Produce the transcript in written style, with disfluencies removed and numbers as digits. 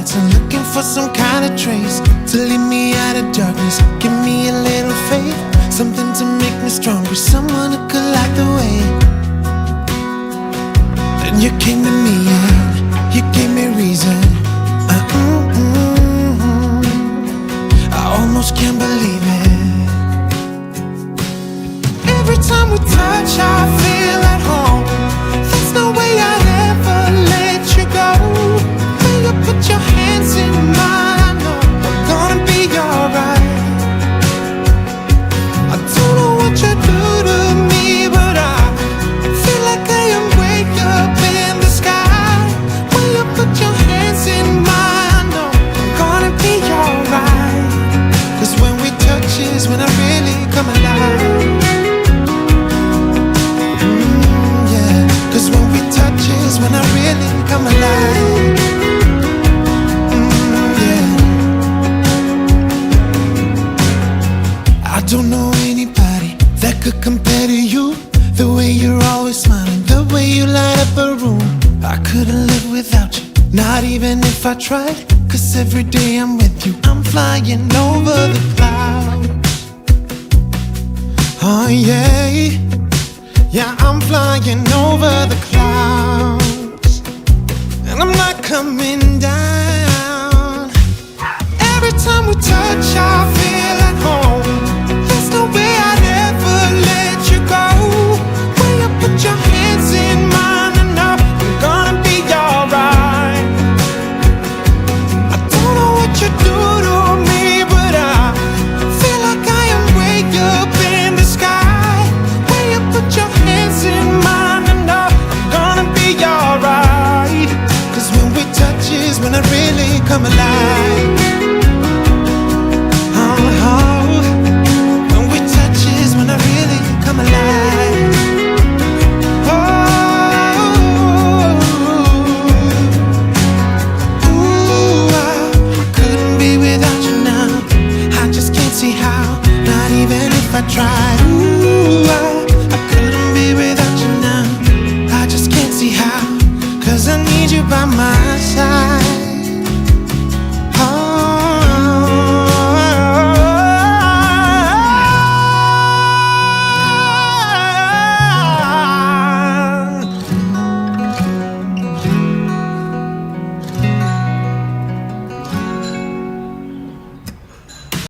lights and looking for some kind of trace to lead me out of darkness. Give me a little faith, something to make me stronger, someone who could light the way. Then you came to me and you gave me reason. I almost can't believe it. Every time we touch, I feel at home. There's no way I'd ever let you go. When you put your hands in mine, I know I'm gonna be alright. I don't know what you do to me, but I feel like I am way up in the sky. When you put your hands in mine, I know I'm gonna be alright. 'Cause when we touch is when I really come alive. When I really come alive. Yeah. I don't know anybody that could compare to you. The way you're always smiling, the way you light up a room. I couldn't live without you, not even if I tried. 'Cause every day I'm with you, I'm flying over the clouds. Oh yeah, yeah, I'm flying over the clouds, and I'm not coming down. Every time we touch, I feel at home. There's no way I'd ever let you go. When you put your hands in mine, I know I'm gonna be alright. I don't know what you do to me, but I feel like I am way up in the sky. When you put your hands in mine, I know I'm gonna be alright. 'Cause when we touch is when I really come alive.